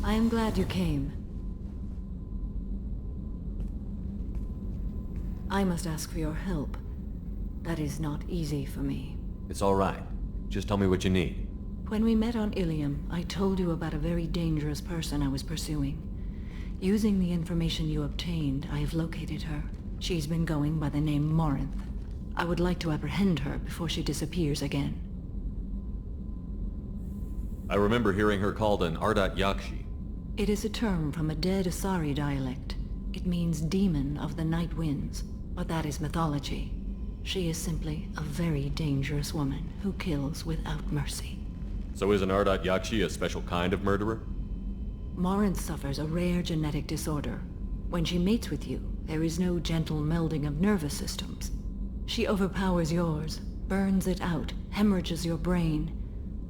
I am glad you came. I must ask for your help. That is not easy for me. It's all right. Just tell me what you need. When we met on Ilium, I told you about a very dangerous person I was pursuing. Using the information you obtained, I have located her. She's been going by the name Morinth. I would like to apprehend her before she disappears again. I remember hearing her called an Ardat Yakshi. It is a term from a dead Asari dialect. It means demon of the night winds, but that is mythology. She is simply a very dangerous woman who kills without mercy. So is an Ardat Yakshi a special kind of murderer? Morinth suffers a rare genetic disorder. When she mates with you, there is no gentle melding of nervous systems. She overpowers yours, burns it out, hemorrhages your brain.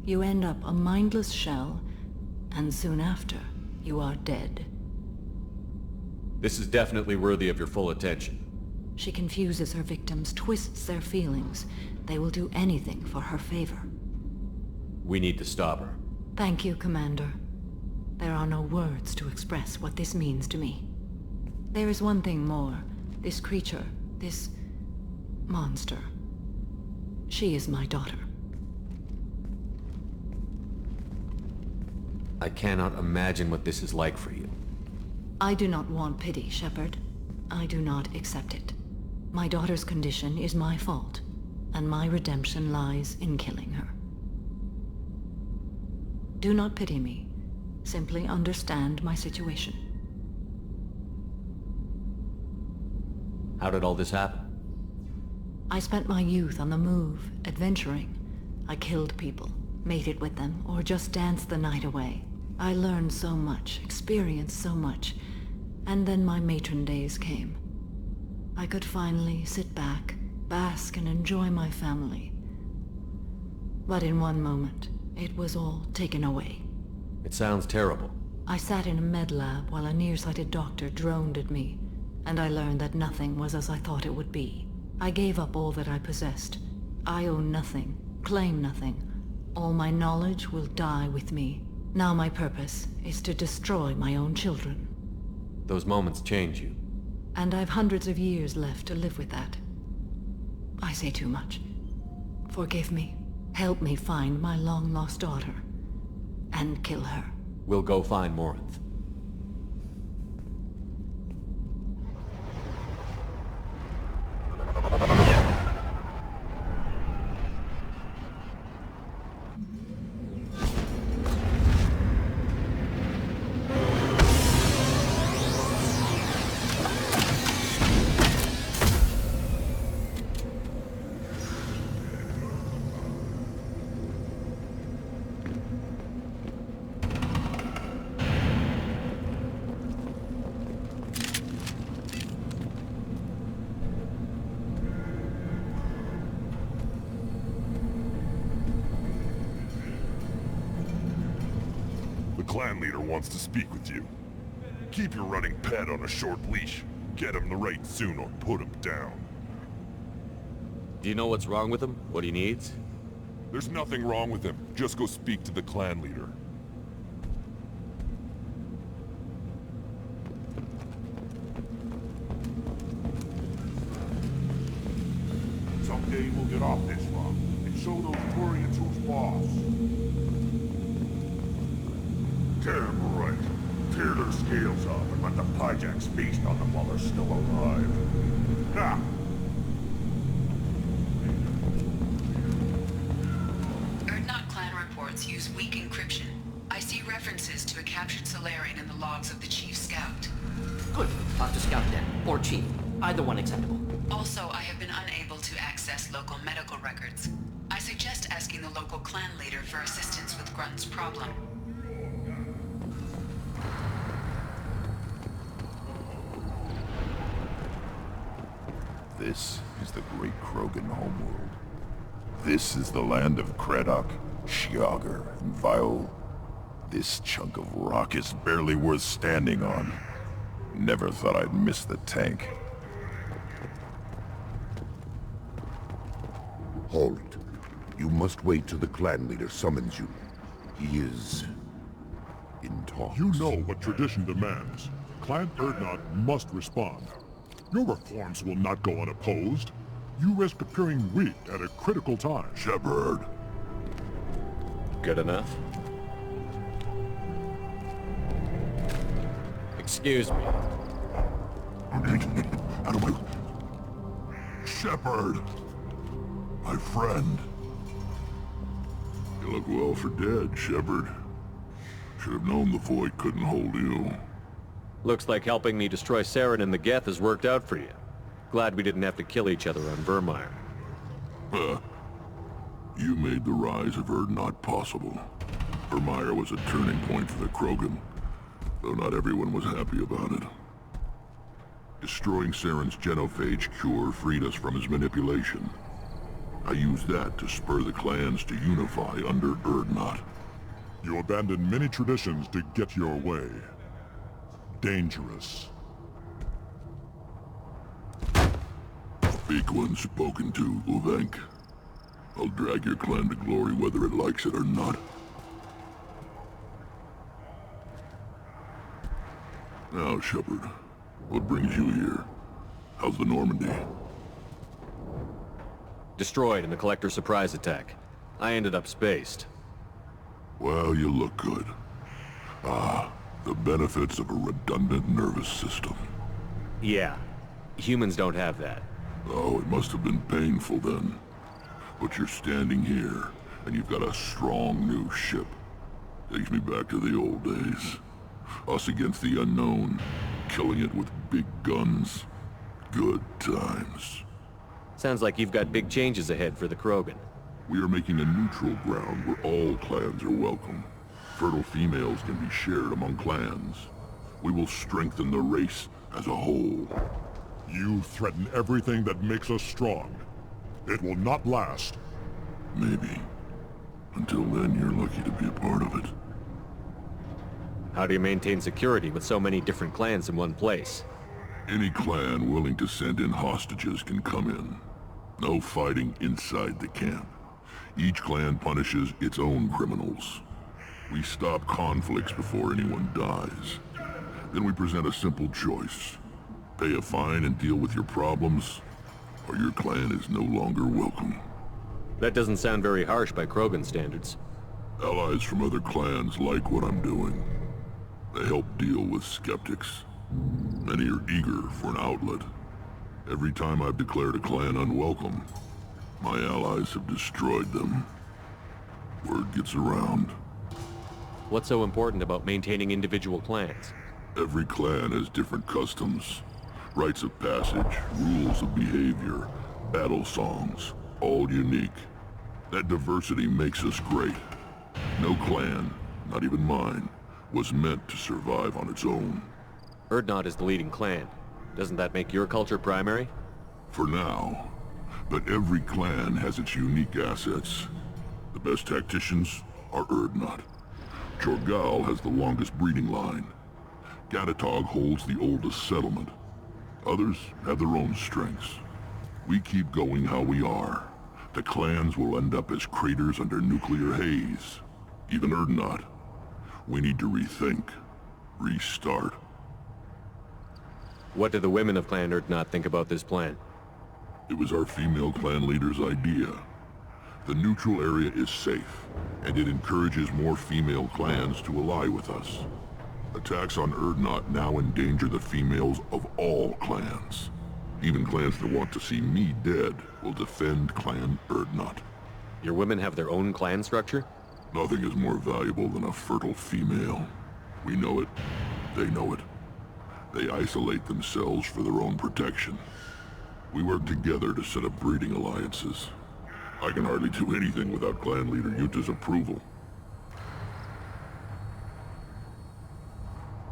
You end up a mindless shell, and soon after, you are dead. This is definitely worthy of your full attention. She confuses her victims, twists their feelings. They will do anything for her favor. We need to stop her. Thank you, Commander. There are no words to express what this means to me. There is one thing more. This creature, this monster. She is my daughter. I cannot imagine what this is like for you. I do not want pity, Shepard. I do not accept it. My daughter's condition is my fault, and my redemption lies in killing her. Do not pity me. Simply understand my situation. How did all this happen? I spent my youth on the move, adventuring. I killed people, mated with them, or just danced the night away. I learned so much, experienced so much, and then my matron days came. I could finally sit back, bask and enjoy my family. But in one moment, it was all taken away. It sounds terrible. I sat in a med lab while a nearsighted doctor droned at me, and I learned that nothing was as I thought it would be. I gave up all that I possessed. I own nothing, claim nothing. All my knowledge will die with me. Now my purpose is to destroy my own children. Those moments change you. And I've hundreds of years left to live with that. I say too much. Forgive me. Help me find my long-lost daughter. And kill her. We'll go find Morinth. The clan leader wants to speak with you. Keep your running pet on a short leash. Get him the right soon or put him down. Do you know what's wrong with him? What he needs? There's nothing wrong with him. Just go speak to the clan leader. Someday we'll get off this rock and show those Quarians who's boss. Damn right. Tear their scales off and let the Pyjaks feast on them while they're still alive. Ha! Erdnot clan reports use weak encryption. I see references to a captured Solarian in the logs of the Chief Scout. Good. Talk to Scout then. Or Chief. Either one acceptable. Also, I have been unable to access local medical records. I suggest asking the local clan leader for assistance with Grunt's problem. This is the great Krogan homeworld. This is the land of Kredok, Shiagar, and Viol. This chunk of rock is barely worth standing on. Never thought I'd miss the tank. Halt. You must wait till the clan leader summons you. He is in talks. You know what tradition demands. Clan Erdnot must respond. Your reforms will not go unopposed. You risk appearing weak at a critical time. Shepard. Good enough? Excuse me. Out of my... Shepard! My friend. You look well for dead, Shepard. Should have known the Void couldn't hold you. Looks like helping me destroy Saren and the Geth has worked out for you. Glad we didn't have to kill each other on Vermeer. You made the rise of Erdnot possible. Vermeer was a turning point for the Krogan, though not everyone was happy about it. Destroying Saren's genophage cure freed us from his manipulation. I used that to spur the clans to unify under Erdnot. You abandoned many traditions to get your way. Dangerous. Speak when spoken to, Uvenk. I'll drag your clan to glory whether it likes it or not. Now, Shepard, what brings you here? How's the Normandy? Destroyed in the Collector surprise attack. I ended up spaced. Well, you look good. Ah, the benefits of a redundant nervous system. Yeah. Humans don't have that. Oh, it must have been painful then. But you're standing here, and you've got a strong new ship. Takes me back to the old days. Us against the unknown, killing it with big guns. Good times. Sounds like you've got big changes ahead for the Krogan. We are making a neutral ground where all clans are welcome. Fertile females can be shared among clans. We will strengthen the race as a whole. You threaten everything that makes us strong. It will not last. Maybe. Until then, you're lucky to be a part of it. How do you maintain security with so many different clans in one place? Any clan willing to send in hostages can come in. No fighting inside the camp. Each clan punishes its own criminals. We stop conflicts before anyone dies. Then we present a simple choice. Pay a fine and deal with your problems, or your clan is no longer welcome. That doesn't sound very harsh by Krogan standards. Allies from other clans like what I'm doing. They help deal with skeptics. Many are eager for an outlet. Every time I've declared a clan unwelcome, my allies have destroyed them. Word gets around. What's so important about maintaining individual clans? Every clan has different customs, rites of passage, rules of behavior, battle songs, all unique. That diversity makes us great. No clan, not even mine, was meant to survive on its own. Erdnot is the leading clan. Doesn't that make your culture primary? For now. But every clan has its unique assets. The best tacticians are Erdnot. Chorgal has the longest breeding line. Gatatog holds the oldest settlement. Others have their own strengths. We keep going how we are. The clans will end up as craters under nuclear haze. Even Erdnot. We need to rethink. Restart. What do the women of Clan Erdnot think about this plan? It was our female clan leader's idea. The neutral area is safe, and it encourages more female clans to ally with us. Attacks on Erdnot now endanger the females of all clans. Even clans that want to see me dead will defend Clan Erdnot. Your women have their own clan structure? Nothing is more valuable than a fertile female. We know it. They know it. They isolate themselves for their own protection. We work together to set up breeding alliances. I can hardly do anything without clan leader Yuta's approval.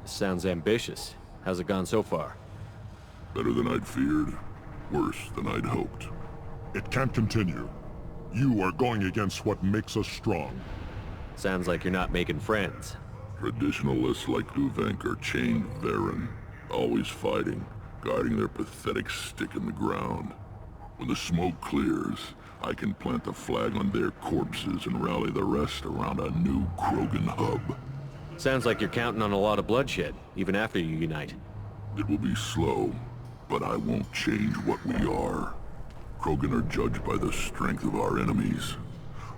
Sounds ambitious. How's it gone so far? Better than I'd feared. Worse than I'd hoped. It can't continue. You are going against what makes us strong. Sounds like you're not making friends. Traditionalists like Uvenk are chained Varen, always fighting, guarding their pathetic stick in the ground. When the smoke clears, I can plant the flag on their corpses and rally the rest around a new Krogan hub. Sounds like you're counting on a lot of bloodshed, even after you unite. It will be slow, but I won't change what we are. Krogan are judged by the strength of our enemies.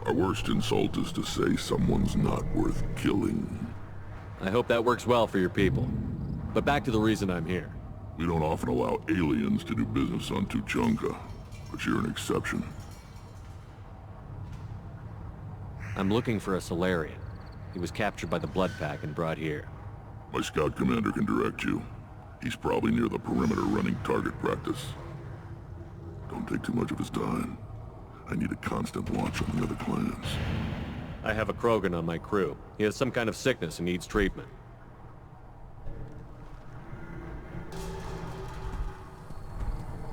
Our worst insult is to say someone's not worth killing. I hope that works well for your people. But back to the reason I'm here. We don't often allow aliens to do business on Tuchanka, but you're an exception. I'm looking for a Solarian. He was captured by the Blood Pack and brought here. My scout commander can direct you. He's probably near the perimeter running target practice. Don't take too much of his time. I need a constant watch on the other clans. I have a Krogan on my crew. He has some kind of sickness and needs treatment.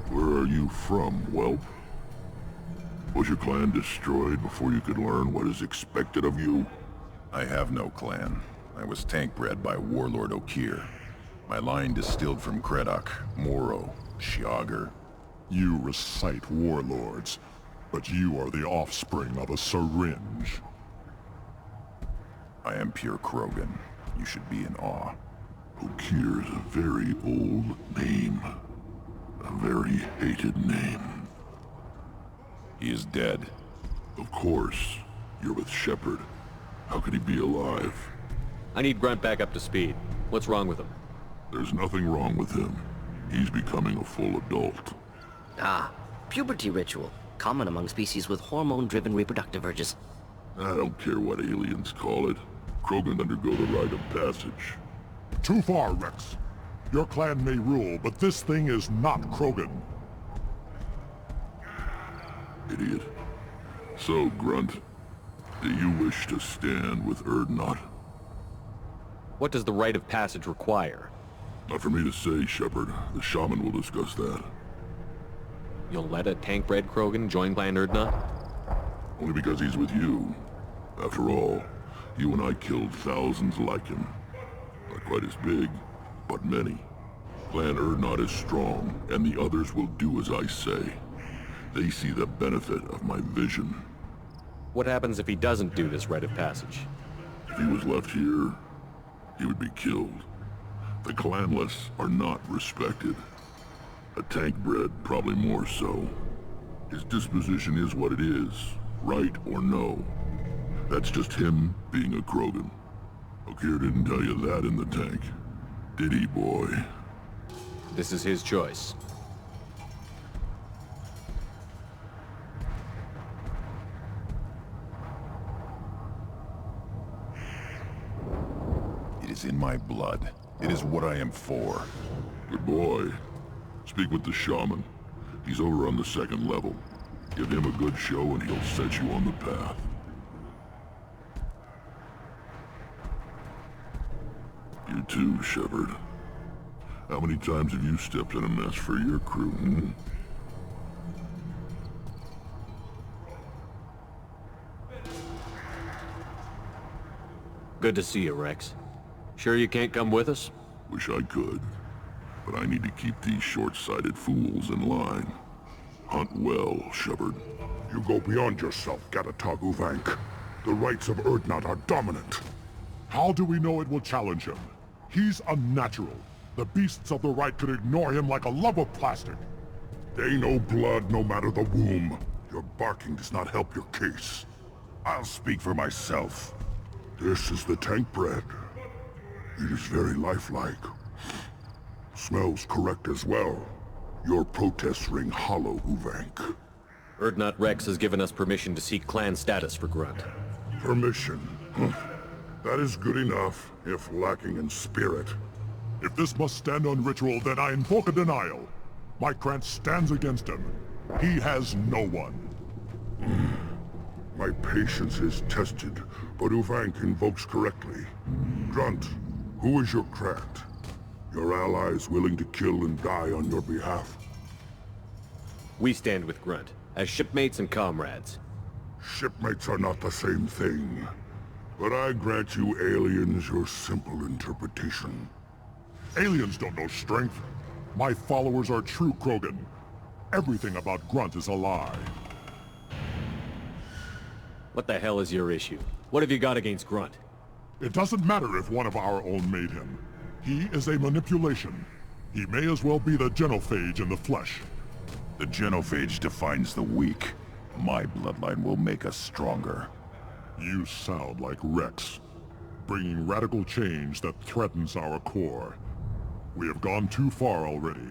Where are you from, whelp? Was your clan destroyed before you could learn what is expected of you? I have no clan. I was tank bred by Warlord Okir. My line distilled from Kredok, Moro, Shiagar. You recite warlords, but you are the offspring of a syringe. I am pure Krogan. You should be in awe. Okir is a very old name. A very hated name. He is dead. Of course. You're with Shepard. How could he be alive? I need Grunt back up to speed. What's wrong with him? There's nothing wrong with him. He's becoming a full adult. Ah, puberty ritual. Common among species with hormone-driven reproductive urges. I don't care what aliens call it. Krogan undergo the rite of passage. Too far, Rex. Your clan may rule, but this thing is not Krogan. Idiot. So, Grunt, do you wish to stand with Urdnot? What does the rite of passage require? Not for me to say, Shepard. The shaman will discuss that. You'll let a tank-bred Krogan join Clan Urdnot? Only because he's with you. After all, you and I killed thousands like him. Not quite as big, but many. Clan Urdnot is strong, and the others will do as I say. They see the benefit of my vision. What happens if he doesn't do this rite of passage? If he was left here, he would be killed. The clanless are not respected. A tank-bred, probably more so. His disposition is what it is, right or no. That's just him being a Krogan. Okir didn't tell you that in the tank. Did he, boy? This is his choice. It is in my blood. It is what I am for. Good boy. Speak with the shaman. He's over on the second level. Give him a good show and he'll set you on the path. You too, Shepard. How many times have you stepped in a mess for your crew, hmm? Good to see you, Rex. Sure you can't come with us? Wish I could. But I need to keep these short-sighted fools in line. Hunt well, Shepard. You go beyond yourself, Gatatog Uvank. The rights of Urdnot are dominant. How do we know it will challenge him? He's unnatural. The beasts of the right could ignore him like a lump of plastic. They know blood no matter the womb. Your barking does not help your case. I'll speak for myself. This is the tank bread. It is very lifelike. Smells correct as well. Your protests ring hollow, Uvank. Urdnot Rex has given us permission to seek clan status for Grunt. Permission. That is good enough, if lacking in spirit. If this must stand on ritual, then I invoke a denial. My clan stands against him. He has no one. My patience is tested, but Uvank invokes correctly. Grunt, who is your Krat? Your allies willing to kill and die on your behalf? We stand with Grunt, as shipmates and comrades. Shipmates are not the same thing. But I grant you aliens your simple interpretation. Aliens don't know strength. My followers are true Krogan. Everything about Grunt is a lie. What the hell is your issue? What have you got against Grunt? It doesn't matter if one of our own made him. He is a manipulation. He may as well be the genophage in the flesh. The genophage defines the weak. My bloodline will make us stronger. You sound like Rex, bringing radical change that threatens our core. We have gone too far already.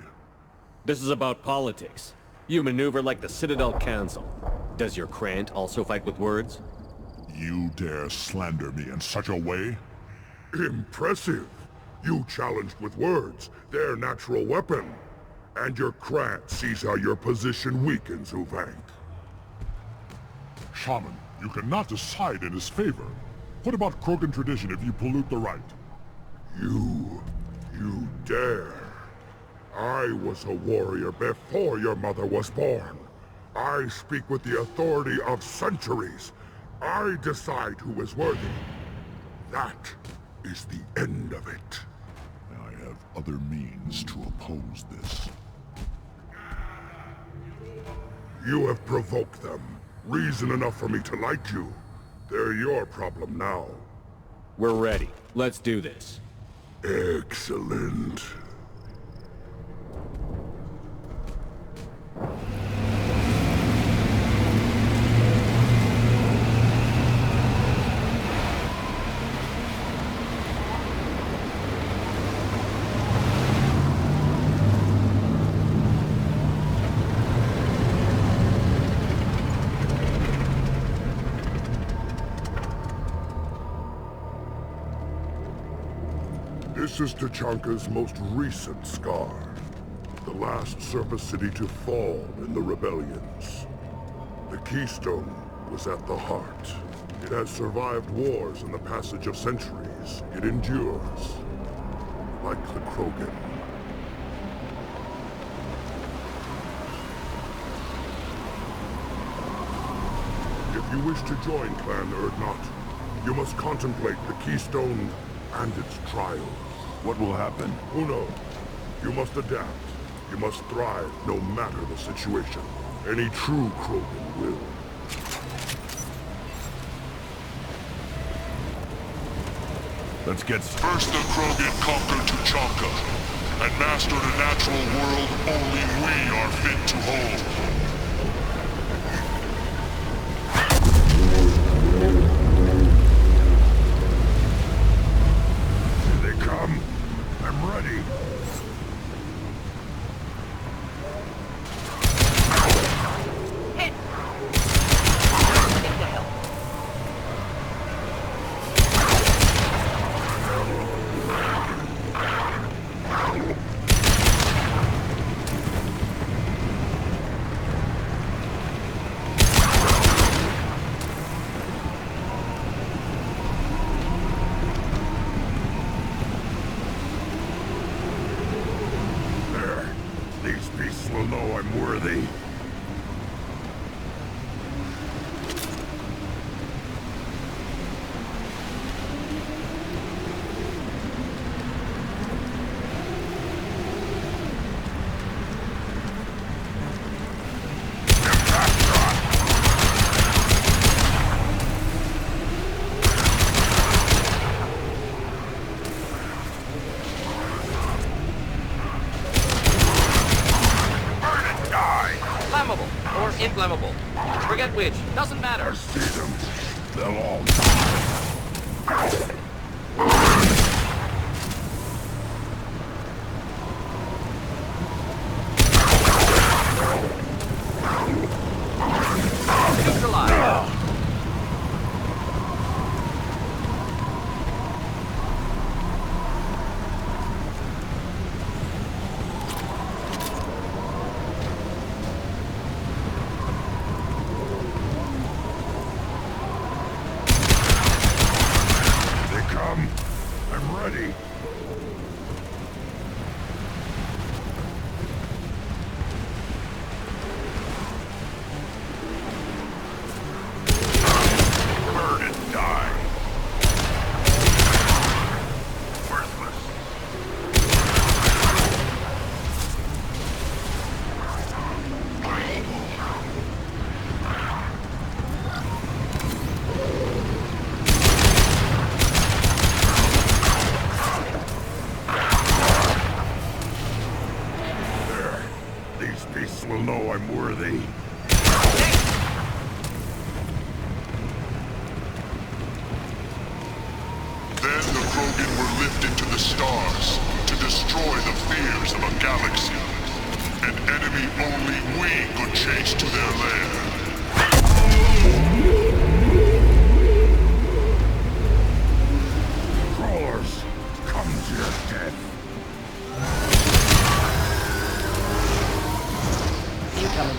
This is about politics. You maneuver like the Citadel Council. Does your Krant also fight with words? You dare slander me in such a way? Impressive. You challenged with words, their natural weapon. And your Krant sees how your position weakens, Uvank. Shaman, you cannot decide in his favor. What about Krogan tradition if you pollute the rite? You dare. I was a warrior before your mother was born. I speak with the authority of centuries. I decide who is worthy. That is the end of it. I have other means to oppose this. You have provoked them. Reason enough for me to like you. They're your problem now. We're ready. Let's do this. Excellent. This is Tachanka's most recent scar. The last surface city to fall in the rebellions. The Keystone was at the heart. It has survived wars and the passage of centuries. It endures. Like the Krogan. If you wish to join Clan Urdnot, you must contemplate the Keystone and its trials. What will happen? Who knows? You must adapt. You must thrive no matter the situation. Any true Krogan will. Let's get First the Krogan conquered Tuchanka, and mastered a natural world only we are fit to hold. I'm ready. Will know I'm worthy. Or inflammable. Forget which. Doesn't matter. I see them. They'll all die. Neutralize. I'm ready. Burn and die. Worthless. I'm worthy. Then the Krogan were lifted to the stars to destroy the fears of a galaxy. An enemy only we could chase to their lair. Crawlers, come to your death. Incoming.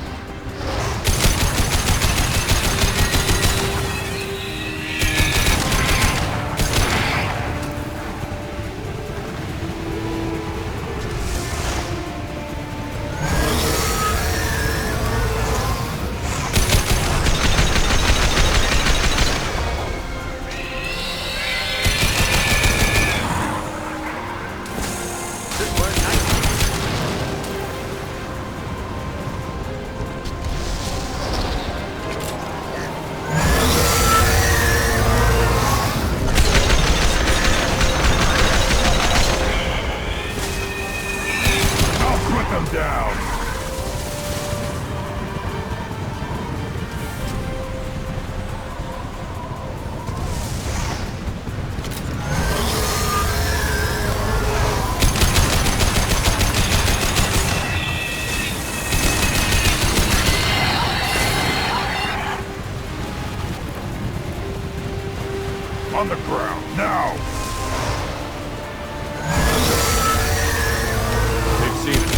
On the ground, now! They've seen it.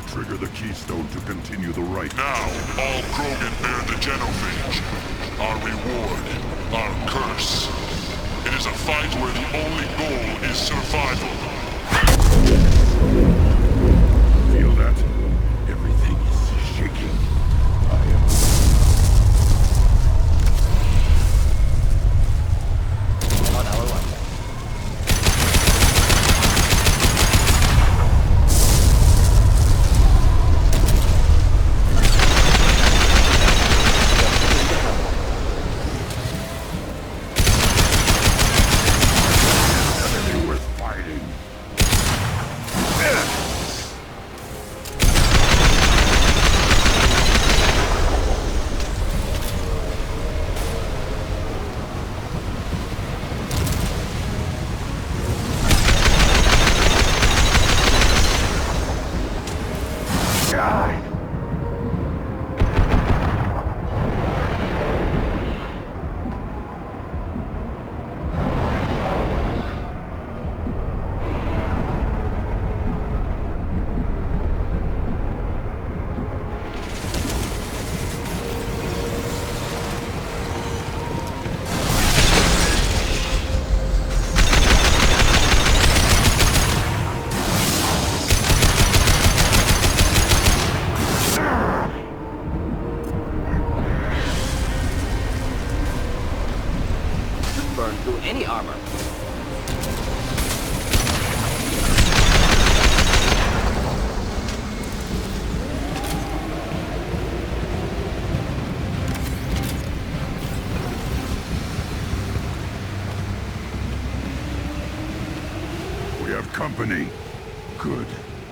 Trigger the keystone to continue the right. Now, all Krogan bear the genophage. Our reward, our curse. It is a fight where the only goal is survival. Feel that? Everything is shaking. I am... On our one. Burn through any armor. We have company. Good.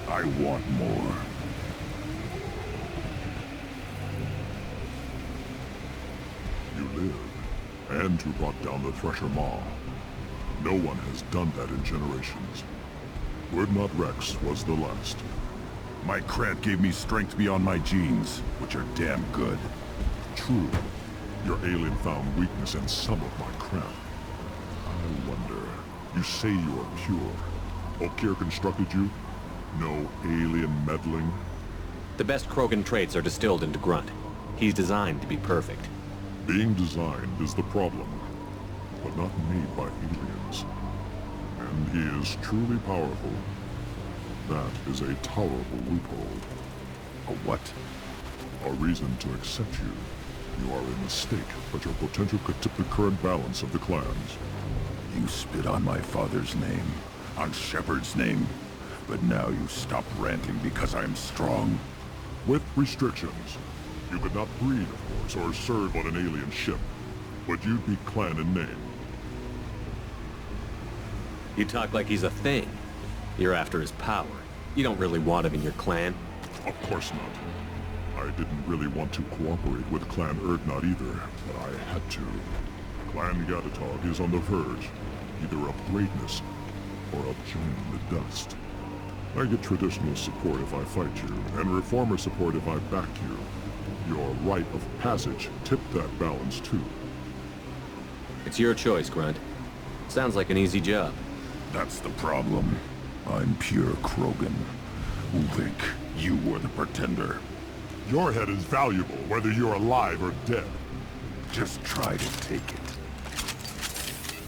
I want more. and who brought down the Thresher Maw. No one has done that in generations. Urdnot Rex was the last. My Krant gave me strength beyond my genes, which are damn good. True. Your alien found weakness in some of my Krant. I wonder, you say you are pure. Okeer constructed you? No alien meddling? The best Krogan traits are distilled into Grunt. He's designed to be perfect. Being designed is the problem, but not made by aliens. And he is truly powerful. That is a tolerable loophole. A what? A reason to accept you. You are a mistake, but your potential could tip the current balance of the clans. You spit on my father's name, on Shepard's name, but now you stop ranting because I'm strong. With restrictions. You could not breed, of course, or serve on an alien ship, but you'd be clan in name. You talk like he's a thing. You're after his power. You don't really want him in your clan. Of course not. I didn't really want to cooperate with Clan Urdnot either, but I had to. Clan Gatatog is on the verge, either of greatness or of joining the dust. I get traditional support if I fight you, and reformer support if I back you. Your rite of passage tipped that balance too. It's your choice, Grunt. Sounds like an easy job. That's the problem. I'm pure Krogan. Uvik, you were the pretender. Your head is valuable, whether you're alive or dead. Just try to take it.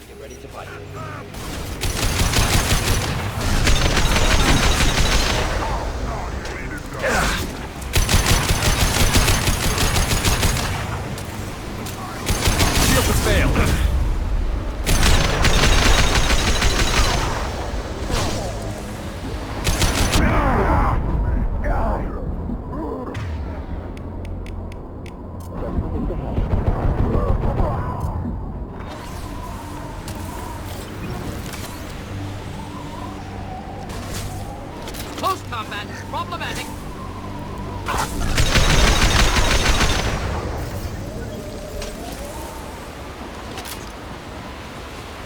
Get ready to fight. Shield has failed! Close combat, problematic.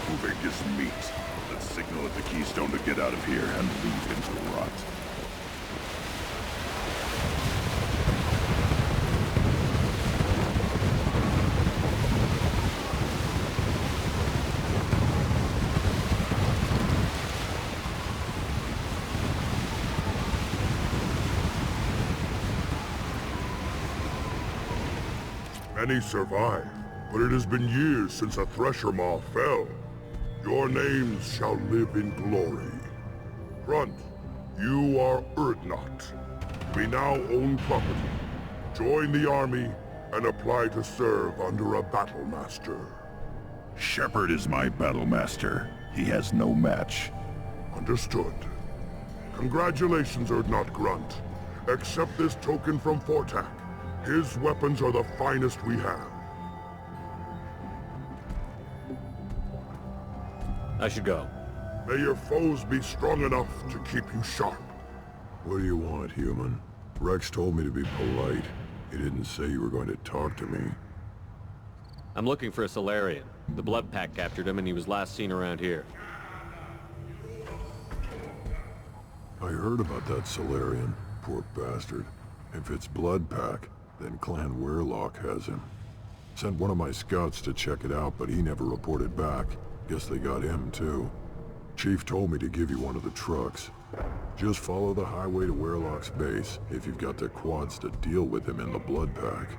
Uvik is meat. Let's signal at the Keystone to get out of here and leave him to rot. Many survive, but it has been years since a Thresher Maw fell. Your names shall live in glory. Grunt, you are Urdnot. We now own property. Join the army and apply to serve under a battle master. Shepard is my battle master. He has no match. Understood. Congratulations, Urdnot Grunt. Accept this token from Fortak. His weapons are the finest we have. I should go. May your foes be strong enough to keep you sharp. What do you want, human? Rex told me to be polite. He didn't say you were going to talk to me. I'm looking for a Solarian. The Blood Pack captured him and he was last seen around here. I heard about that Solarian. Poor bastard. If it's Blood Pack, then Clan Weirlock has him. Sent one of my scouts to check it out, but he never reported back. Guess they got him, too. Chief told me to give you one of the trucks. Just follow the highway to Weirlock's base, if you've got the quads to deal with him in the Blood Pack.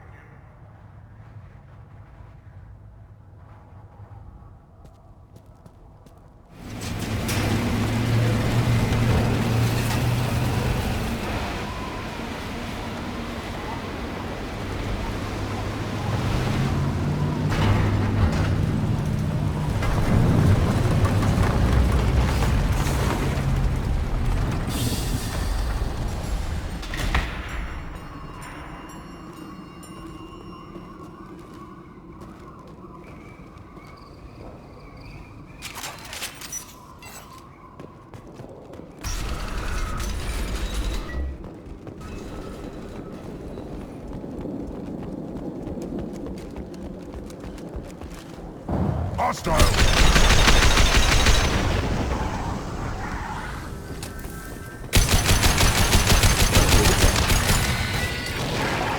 Hostile!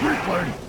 Replay!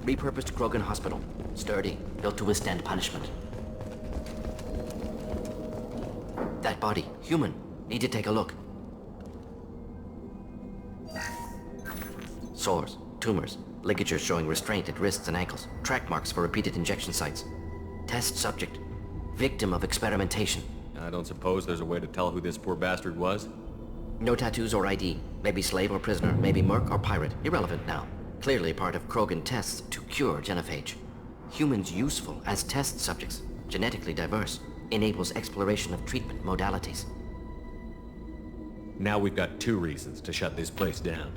Repurposed Krogan Hospital. Sturdy, built to withstand punishment. That body, human. Need to take a look. Sores, tumors, ligatures showing restraint at wrists and ankles, track marks for repeated injection sites. Test subject, victim of experimentation. I don't suppose there's a way to tell who this poor bastard was? No tattoos or ID. Maybe slave or prisoner, maybe merc or pirate. Irrelevant now. Clearly part of Krogan tests to cure genophage. Humans useful as test subjects, genetically diverse, enables exploration of treatment modalities. Now we've got 2 reasons to shut this place down.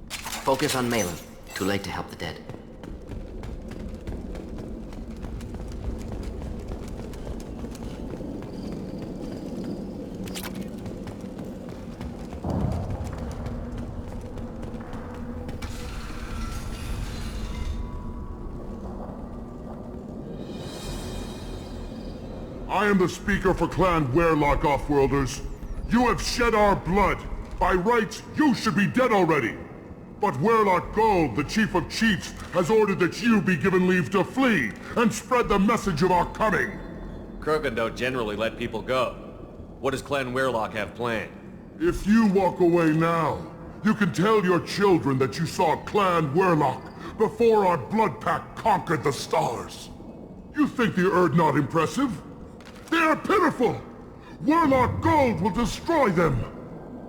Focus on Malin. Too late to help the dead. I am the speaker for Clan Werlock, Offworlders. You have shed our blood. By rights, you should be dead already. But Werlock Gold, the Chief of Chiefs, has ordered that you be given leave to flee and spread the message of our coming. Krogan don't generally let people go. What does Clan Werlock have planned? If you walk away now, you can tell your children that you saw Clan Werlock before our blood pact conquered the stars. You think the Erd not impressive? They are pitiful! Werlock Gold will destroy them!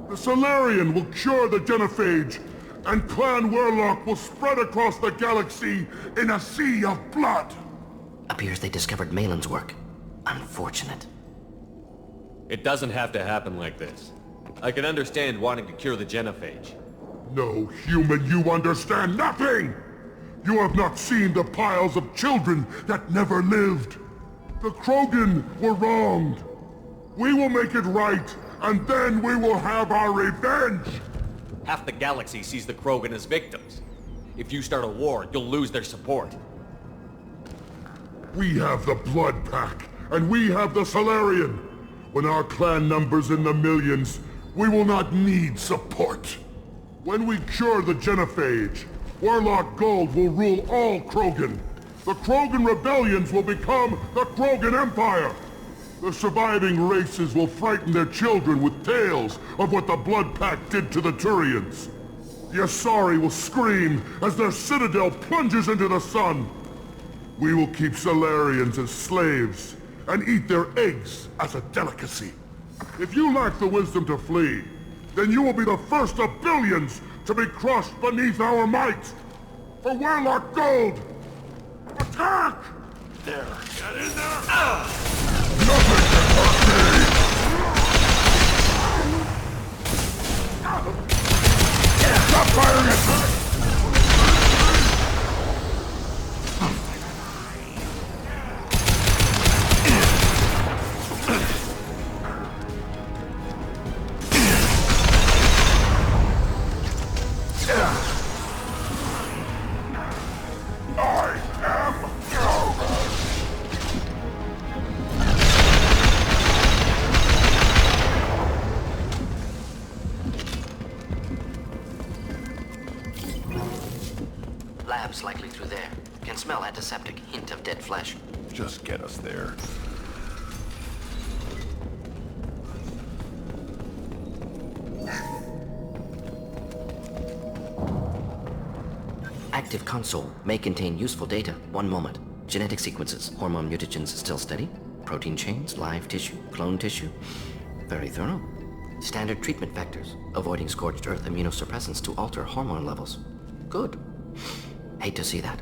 The Solarian will cure the genophage, and Clan Werlock will spread across the galaxy in a sea of blood! Appears they discovered Malin's work. Unfortunate. It doesn't have to happen like this. I can understand wanting to cure the genophage. No, human, you understand nothing! You have not seen the piles of children that never lived. The Krogan were wronged. We will make it right, and then we will have our revenge! Half the galaxy sees the Krogan as victims. If you start a war, you'll lose their support. We have the Blood Pack, and we have the Solarian. When our clan numbers in the millions, we will not need support. When we cure the genophage, Werlock Gold will rule all Krogan. The Krogan rebellions will become the Krogan Empire. The surviving races will frighten their children with tales of what the Blood Pact did to the Turians. The Asari will scream as their citadel plunges into the sun. We will keep Solarians as slaves, and eat their eggs as a delicacy. If you lack the wisdom to flee, then you will be the first of billions to be crushed beneath our might. For Warlock Gold! Attack! There, get in there! Nothing can hurt me! Stop firing at me! Labs likely through there. Can smell antiseptic, hint of dead flesh. Just get us there. Active console may contain useful data. One moment. Genetic sequences, hormone mutagens still steady. Protein chains, live tissue, clone tissue. Very thorough. Standard treatment vectors, avoiding scorched earth immunosuppressants to alter hormone levels. Good. Hate to see that.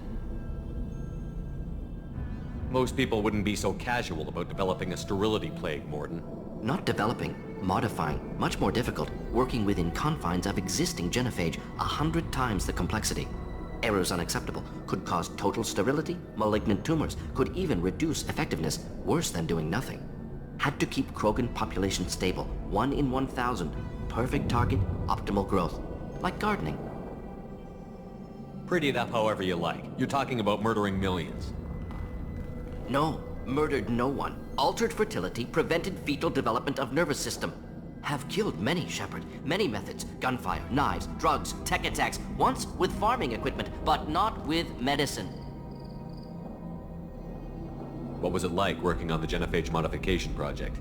Most people wouldn't be so casual about developing a sterility plague, Morden. Not developing, modifying, much more difficult, working within confines of existing genophage 100 times the complexity. Errors unacceptable, could cause total sterility, malignant tumors, could even reduce effectiveness, worse than doing nothing. Had to keep Krogan population stable, 1 in 1,000. Perfect target, optimal growth. Like gardening. Pretty it up however you like. You're talking about murdering millions. No, murdered no one. Altered fertility, prevented fetal development of nervous system. Have killed many, Shepard. Many methods. Gunfire, knives, drugs, tech attacks. Once with farming equipment, but not with medicine. What was it like working on the genophage modification project?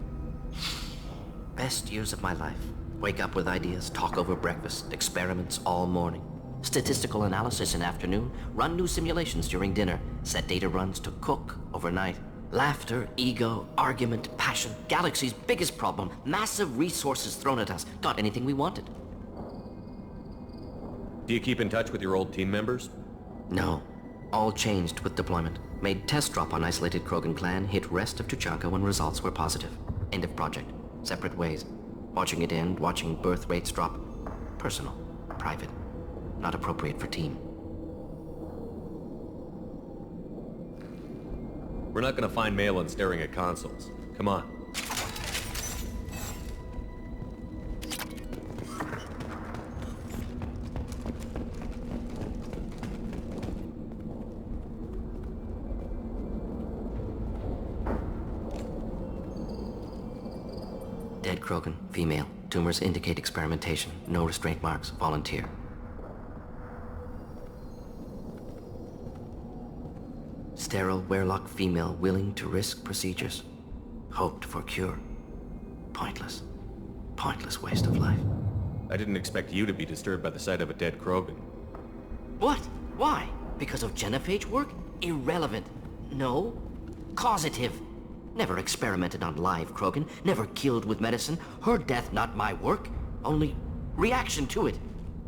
Best years of my life. Wake up with ideas, talk over breakfast, experiments all morning. Statistical analysis in afternoon, run new simulations during dinner, set data runs to cook overnight. Laughter, ego, argument, passion, galaxy's biggest problem, massive resources thrown at us. Got anything we wanted. Do you keep in touch with your old team members? No. All changed with deployment. Made test drop on isolated Krogan clan, hit rest of Tuchanka when results were positive. End of project. Separate ways. Watching it end, watching birth rates drop. Personal. Private. Not appropriate for team. We're not gonna find Malin staring at consoles. Come on. Dead Krogan, female. Tumors indicate experimentation. No restraint marks. Volunteer. Sterile Werelock female willing to risk procedures. Hoped for cure. Pointless. Pointless waste of life. I didn't expect you to be disturbed by the sight of a dead Krogan. What? Why? Because of genophage work? Irrelevant. No. Causative. Never experimented on live Krogan. Never killed with medicine. Her death not my work. Only reaction to it.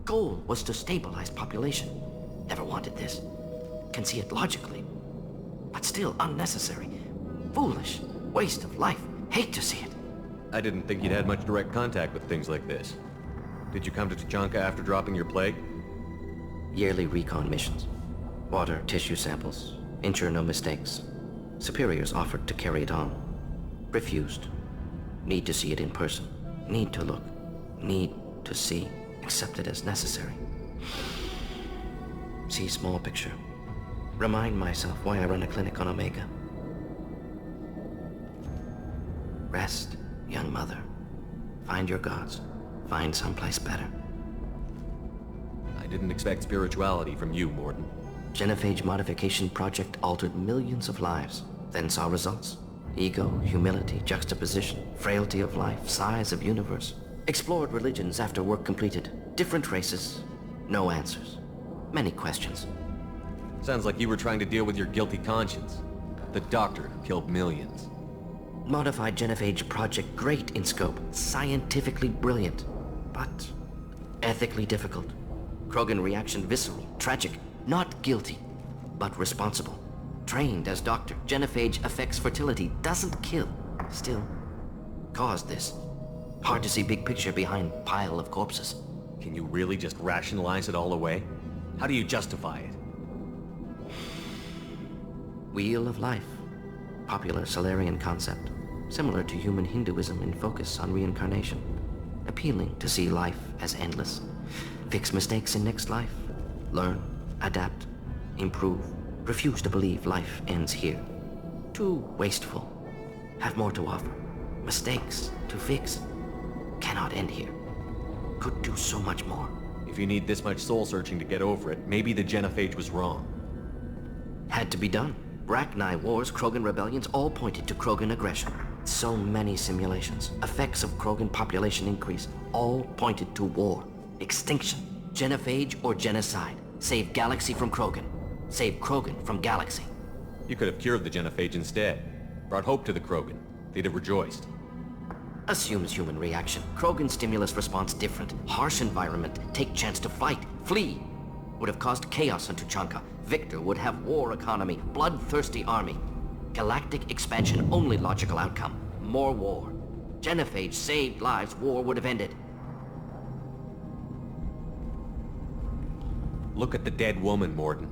Goal was to stabilize population. Never wanted this. Can see it logically. But still unnecessary. Foolish. Waste of life. Hate to see it. I didn't think you'd had much direct contact with things like this. Did you come to Tuchanka after dropping your plague? Yearly recon missions. Water, tissue samples. Ensure no mistakes. Superiors offered to carry it on. Refused. Need to see it in person. Need to look. Need to see. Accepted as necessary. See small picture. Remind myself why I run a clinic on Omega. Rest, young mother. Find your gods. Find someplace better. I didn't expect spirituality from you, Morden. Genophage modification project altered millions of lives. Then saw results. Ego, humility, juxtaposition, frailty of life, size of universe. Explored religions after work completed. Different races. No answers. Many questions. Sounds like you were trying to deal with your guilty conscience. The doctor who killed millions. Modified genophage project great in scope, scientifically brilliant, but ethically difficult. Krogan reaction visceral, tragic, not guilty, but responsible. Trained as doctor, genophage affects fertility, doesn't kill, still caused this. Hard to see big picture behind pile of corpses. Can you really just rationalize it all away? How do you justify it? Wheel of life. Popular Solarian concept. Similar to human Hinduism in focus on reincarnation. Appealing to see life as endless. Fix mistakes in next life. Learn, adapt, improve. Refuse to believe life ends here. Too wasteful. Have more to offer. Mistakes to fix. Cannot end here. Could do so much more. If you need this much soul-searching to get over it, maybe the genophage was wrong. Had to be done. Rachni wars, Krogan rebellions, all pointed to Krogan aggression. So many simulations. Effects of Krogan population increase, all pointed to war. Extinction. Genophage or genocide. Save galaxy from Krogan. Save Krogan from galaxy. You could have cured the genophage instead. Brought hope to the Krogan. They'd have rejoiced. Assumes human reaction. Krogan stimulus response different. Harsh environment. Take chance to fight. Flee. Would have caused chaos on Tuchanka. Victor would have war economy. Bloodthirsty army. Galactic expansion only logical outcome. More war. Genophage saved lives. War would have ended. Look at the dead woman, Morden.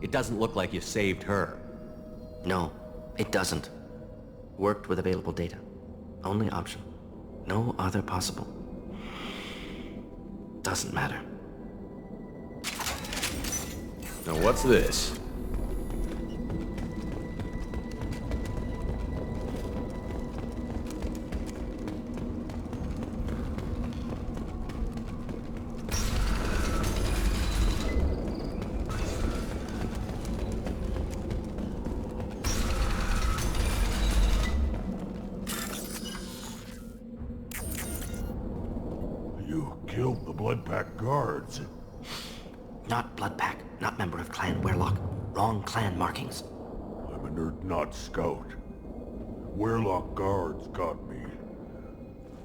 It doesn't look like you saved her. No, it doesn't. Worked with available data. Only option. No other possible. Doesn't matter. Now what's this? You killed the Blood Pack guards. Not Bloodpack, not member of Clan Werlock. Wrong clan markings. I'm an Urdnot scout. Werlock guards got me.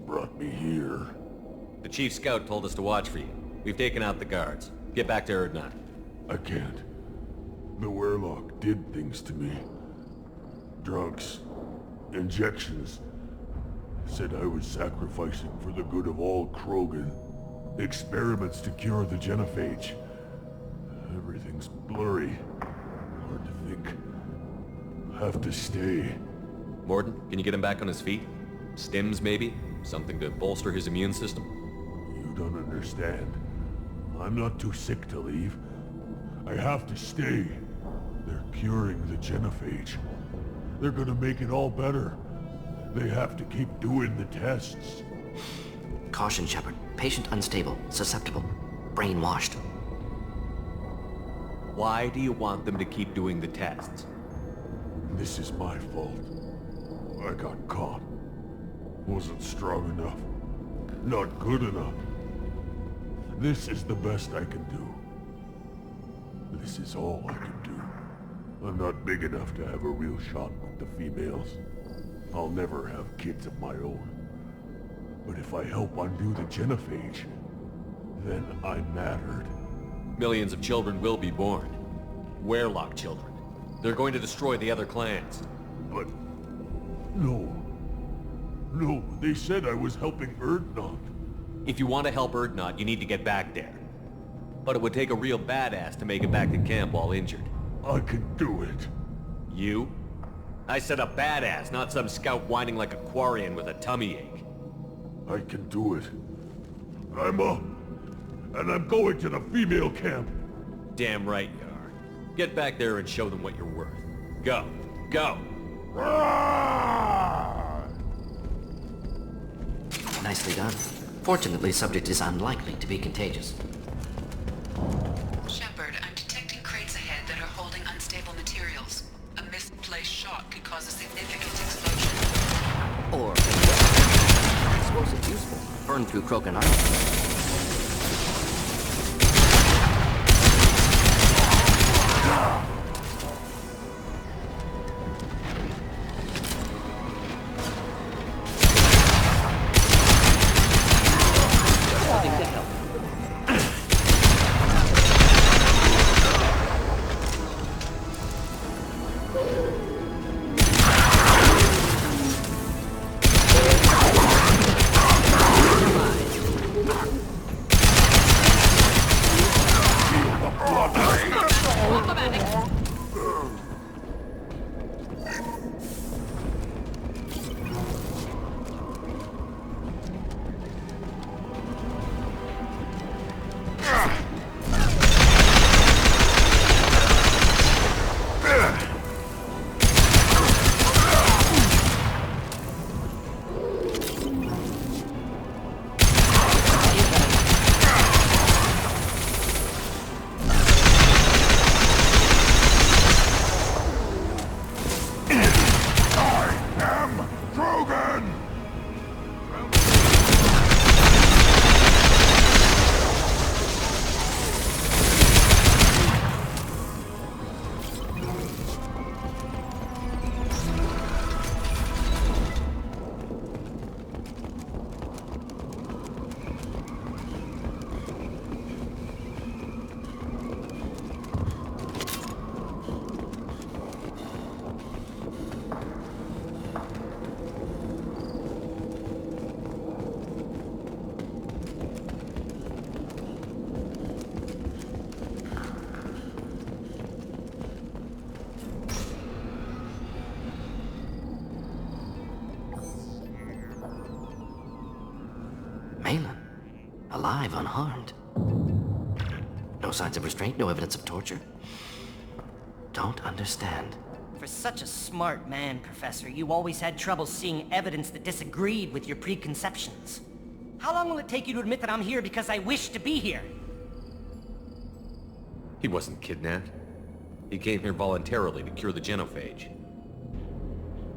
Brought me here. The chief scout told us to watch for you. We've taken out the guards. Get back to Urdnot. I can't. The Werlock did things to me. Drugs. Injections. Said I was sacrificing for the good of all Krogan. Experiments to cure the genophage. Everything's blurry. Hard to think. Have to stay. Morden, can you get him back on his feet? Stims, maybe? Something to bolster his immune system? You don't understand. I'm not too sick to leave. I have to stay. They're curing the genophage. They're gonna make it all better. They have to keep doing the tests. Caution, Shepard. Patient unstable, susceptible, brainwashed. Why do you want them to keep doing the tests? This is my fault. I got caught. Wasn't strong enough. Not good enough. This is the best I can do. This is all I can do. I'm not big enough to have a real shot with the females. I'll never have kids of my own. But if I help undo the genophage, then I mattered. Millions of children will be born. Werlock children. They're going to destroy the other clans. But... No. No, they said I was helping Urdnot. If you want to help Urdnot, you need to get back there. But it would take a real badass to make it back to camp while injured. I can do it. You? I said a badass, not some scout whining like a Quarian with a tummy ache. I can do it. I'm up. And I'm going to the female camp. Damn right you are. Get back there and show them what you're worth. Go. Go! Nicely done. Fortunately, subject is unlikely to be contagious. Shepard, I'm detecting crates ahead that are holding unstable materials. A misplaced shot could cause a significant explosion. Or... explosive useful. Burn through Krogan armor. Malin, alive, unharmed. No signs of restraint, no evidence of torture. Don't understand. For such a smart man, Professor, you always had trouble seeing evidence that disagreed with your preconceptions. How long will it take you to admit that I'm here because I wish to be here? He wasn't kidnapped. He came here voluntarily to cure the genophage.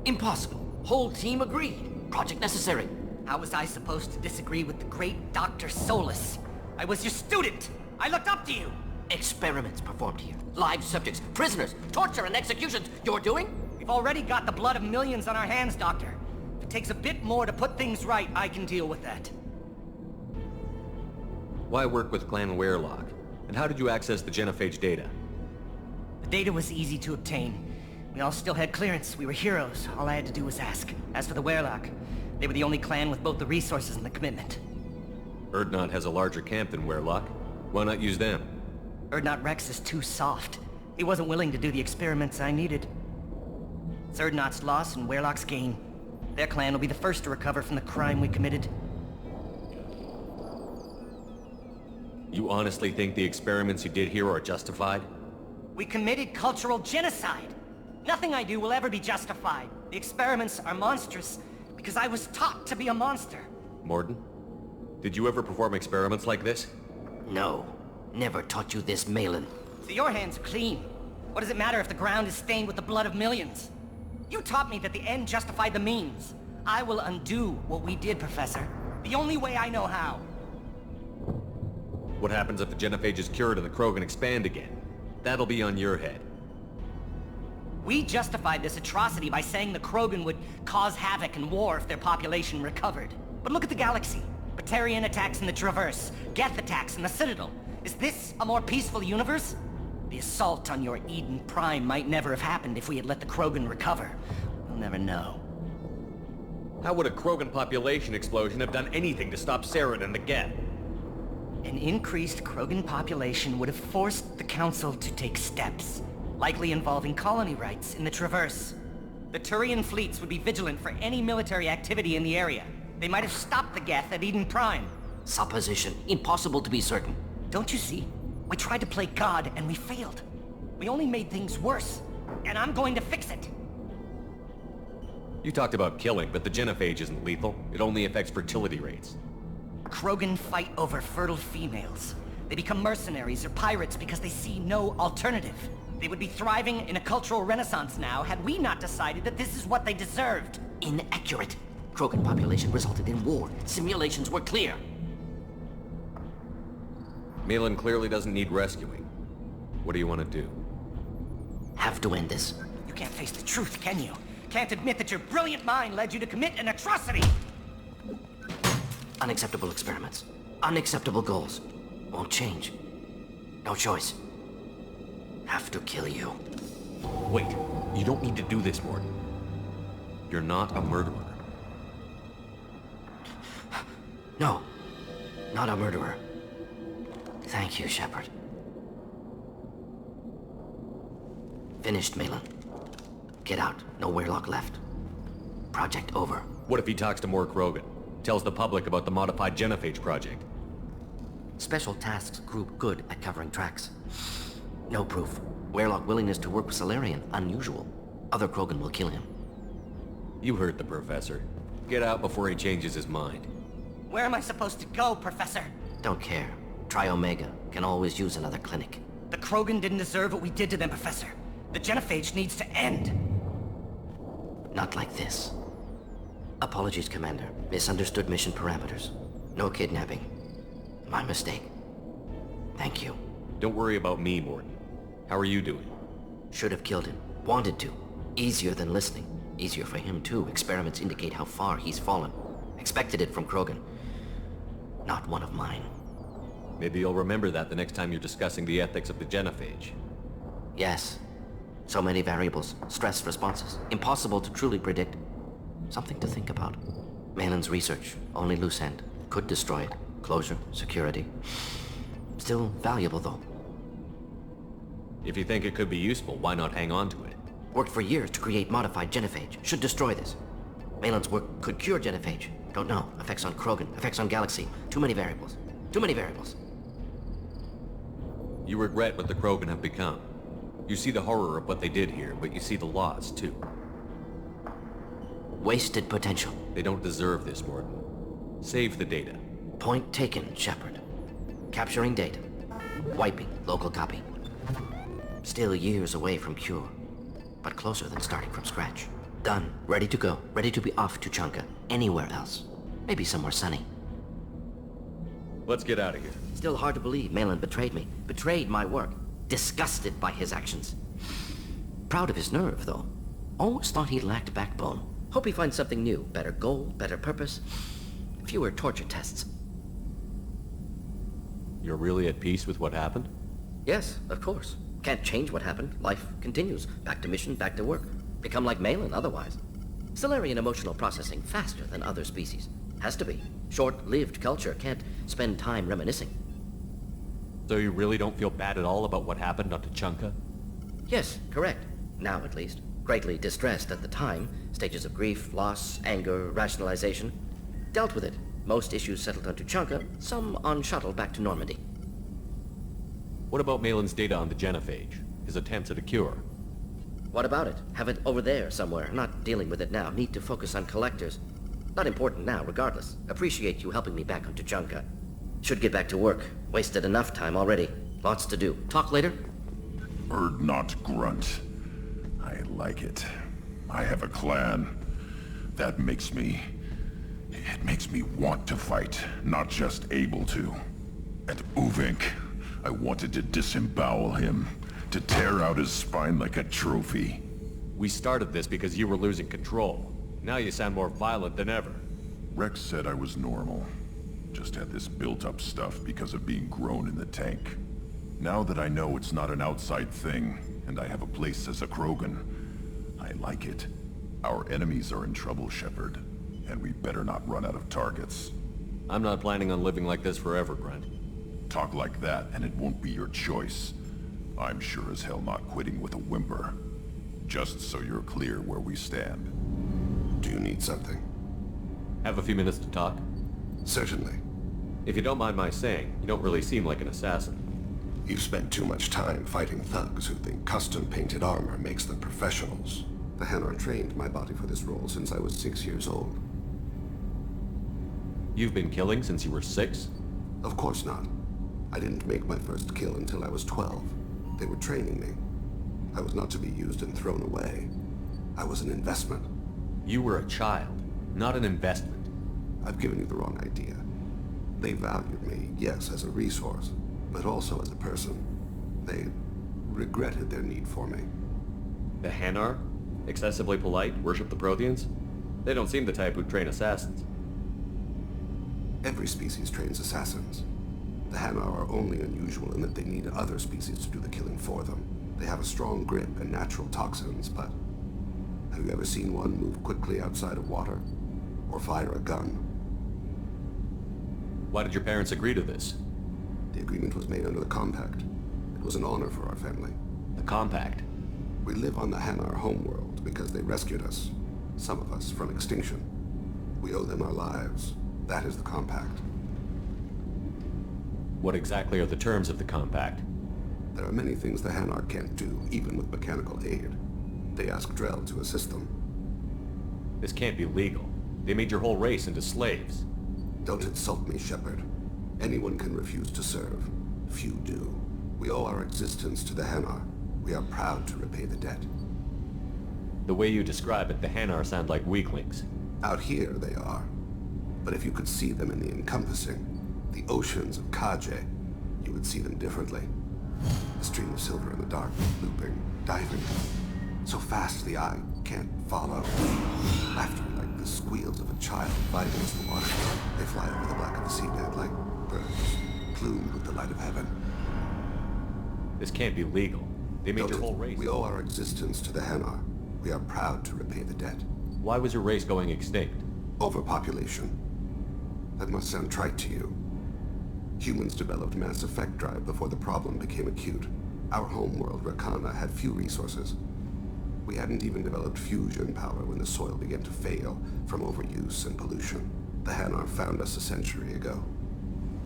Impossible. Whole team agreed. Project necessary. How was I supposed to disagree with the great Dr. Solus? I was your student! I looked up to you! Experiments performed here. Live subjects, prisoners, torture and executions. You're doing? We've already got the blood of millions on our hands, Doctor. If it takes a bit more to put things right, I can deal with that. Why work with Clan Werelock? And how did you access the genophage data? The data was easy to obtain. We all still had clearance. We were heroes. All I had to do was ask. As for the Werelock, they were the only clan with both the resources and the commitment. Urdnot has a larger camp than Werelock. Why not use them? Urdnot Rex is too soft. He wasn't willing to do the experiments I needed. It's Urdnot's loss and Werelock's gain. Their clan will be the first to recover from the crime we committed. You honestly think the experiments you did here are justified? We committed cultural genocide. Nothing I do will ever be justified. The experiments are monstrous because I was taught to be a monster. Morden? Did you ever perform experiments like this? No. Never taught you this, Malin. So your hands are clean. What does it matter if the ground is stained with the blood of millions? You taught me that the end justified the means. I will undo what we did, Professor. The only way I know how. What happens if the genophage is cured and the Krogan expand again? That'll be on your head. We justified this atrocity by saying the Krogan would cause havoc and war if their population recovered. But look at the galaxy. Batarian attacks in the Traverse, Geth attacks in the Citadel. Is this a more peaceful universe? The assault on your Eden Prime might never have happened if we had let the Krogan recover. We'll never know. How would a Krogan population explosion have done anything to stop Saren and the Geth? An increased Krogan population would have forced the Council to take steps, likely involving colony rights in the Traverse. The Turian fleets would be vigilant for any military activity in the area. They might have stopped the Geth at Eden Prime. Supposition. Impossible to be certain. Don't you see? We tried to play God and we failed. We only made things worse. And I'm going to fix it. You talked about killing, but the genophage isn't lethal. It only affects fertility rates. Krogan fight over fertile females. They become mercenaries or pirates because they see no alternative. They would be thriving in a cultural renaissance now had we not decided that this is what they deserved. Inaccurate. Krogan population resulted in war. Simulations were clear. Malin clearly doesn't need rescuing. What do you want to do? Have to end this. You can't face the truth, can you? Can't admit that your brilliant mind led you to commit an atrocity! Unacceptable experiments. Unacceptable goals. Won't change. No choice. Have to kill you. Wait, you don't need to do this, Morden. You're not a murderer. No. Not a murderer. Thank you, Shepard. Finished, Malin. Get out. No Werelock left. Project over. What if he talks to more Krogan? Tells the public about the modified genophage project? Special tasks group good at covering tracks. No proof. Werelock willingness to work with Solarian, unusual. Other Krogan will kill him. You heard the Professor. Get out before he changes his mind. Where am I supposed to go, Professor? Don't care. Try Omega. Can always use another clinic. The Krogan didn't deserve what we did to them, Professor. The genophage needs to end. Not like this. Apologies, Commander. Misunderstood mission parameters. No kidnapping. My mistake. Thank you. Don't worry about me, Morden. How are you doing? Should have killed him. Wanted to. Easier than listening. Easier for him, too. Experiments indicate how far he's fallen. Expected it from Krogan. Not one of mine. Maybe you'll remember that the next time you're discussing the ethics of the genophage. Yes. So many variables. Stress responses. Impossible to truly predict. Something to think about. Malin's research. Only loose end. Could destroy it. Closure. Security. Still valuable, though. If you think it could be useful, why not hang on to it? Worked for years to create modified genophage. Should destroy this. Malin's work could cure genophage. Don't know. Effects on Krogan, effects on Galaxy. Too many variables. Too many variables. You regret what the Krogan have become. You see the horror of what they did here, but you see the loss, too. Wasted potential. They don't deserve this, Morton. Save the data. Point taken, Shepard. Capturing data. Wiping local copy. Still years away from cure, but closer than starting from scratch. Done. Ready to go. Ready to be off to Chanka. Anywhere else. Maybe somewhere sunny. Let's get out of here. Still hard to believe Malin betrayed me. Betrayed my work. Disgusted by his actions. Proud of his nerve, though. Always thought he lacked backbone. Hope he finds something new. Better goal, better purpose. Fewer torture tests. You're really at peace with what happened? Yes, of course. Can't change what happened. Life continues. Back to mission, back to work. Become like Malin otherwise. Solarian emotional processing faster than other species. Has to be. Short-lived culture can't spend time reminiscing. So you really don't feel bad at all about what happened on Tuchanka? Yes, correct. Now at least. Greatly distressed at the time. Stages of grief, loss, anger, rationalization. Dealt with it. Most issues settled on Tuchanka, some on shuttle back to Normandy. What about Malin's data on the genophage? His attempts at a cure? What about it? Have it over there somewhere. Not dealing with it now. Need to focus on collectors. Not important now, regardless. Appreciate you helping me back on Tuchanka. Should get back to work. Wasted enough time already. Lots to do. Talk later? Bird not grunt. I like it. I have a clan. That makes me... It makes me want to fight, not just able to. At Uvink, I wanted to disembowel him, to tear out his spine like a trophy. We started this because you were losing control. Now you sound more violent than ever. Rex said I was normal. Just had this built-up stuff because of being grown in the tank. Now that I know it's not an outside thing, and I have a place as a Krogan, I like it. Our enemies are in trouble, Shepard, and we better not run out of targets. I'm not planning on living like this forever, Grunt. Talk like that, and it won't be your choice. I'm sure as hell not quitting with a whimper. Just so you're clear where we stand. Do you need something? Have a few minutes to talk? Certainly. If you don't mind my saying, you don't really seem like an assassin. You've spent too much time fighting thugs who think custom-painted armor makes them professionals. The Hanar trained my body for this role since I was 6 years old. You've been killing since you were 6? Of course not. I didn't make my first kill until I was 12. They were training me. I was not to be used and thrown away. I was an investment. You were a child, not an investment. I've given you the wrong idea. They valued me, yes, as a resource, but also as a person. They regretted their need for me. The Hanar? Excessively polite, worship the Protheans? They don't seem the type who'd train assassins. Every species trains assassins. The Hanar are only unusual in that they need other species to do the killing for them. They have a strong grip and natural toxins, but have you ever seen one move quickly outside of water? Or fire a gun? Why did your parents agree to this? The agreement was made under the Compact. It was an honor for our family. The Compact? We live on the Hanar homeworld because they rescued us, some of us, from extinction. We owe them our lives. That is the Compact. What exactly are the terms of the Compact? There are many things the Hanar can't do, even with mechanical aid. They ask Drell to assist them. This can't be legal. They made your whole race into slaves. Don't insult me, Shepard. Anyone can refuse to serve. Few do. We owe our existence to the Hanar. We are proud to repay the debt. The way you describe it, the Hanar sound like weaklings. Out here, they are. But if you could see them in the encompassing, the oceans of Kaje, you would see them differently. A stream of silver in the dark, looping, diving. So fast the eye can't follow. Laughter like the squeals of a child fighting against the water. They fly over the black of the seabed like birds, plumed with the light of heaven. This can't be legal. They made your whole race. We owe our existence to the Hanar. We are proud to repay the debt. Why was your race going extinct? Overpopulation. That must sound trite to you. Humans developed mass effect drive before the problem became acute. Our homeworld, Rakana, had few resources. We hadn't even developed fusion power when the soil began to fail from overuse and pollution. The Hanar found us a century ago.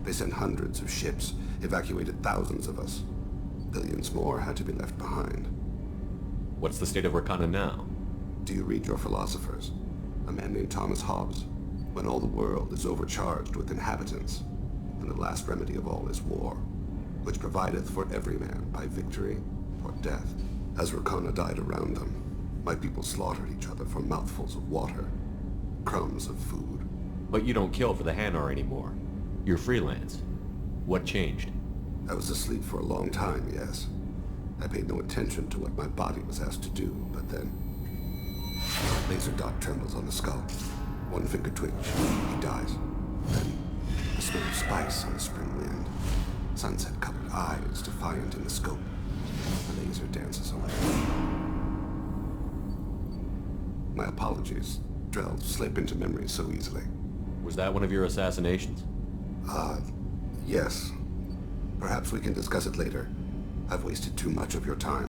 They sent hundreds of ships, evacuated thousands of us. Billions more had to be left behind. What's the state of Rakana now? Do you read your philosophers? A man named Thomas Hobbes. When all the world is overcharged with inhabitants, and the last remedy of all is war, which provideth for every man by victory or death. As Rakana died around them, my people slaughtered each other for mouthfuls of water, crumbs of food. But you don't kill for the Hanar anymore. You're freelance. What changed? I was asleep for a long time, yes. I paid no attention to what my body was asked to do, but then... Laser dot trembles on the skull. One finger twitch, he dies. Then, the smell of spice on the spring wind. Sunset-colored eyes defiant in the scope. The laser dances away. My apologies. Drell slip into memory so easily. Was that one of your assassinations? Yes. Perhaps we can discuss it later. I've wasted too much of your time.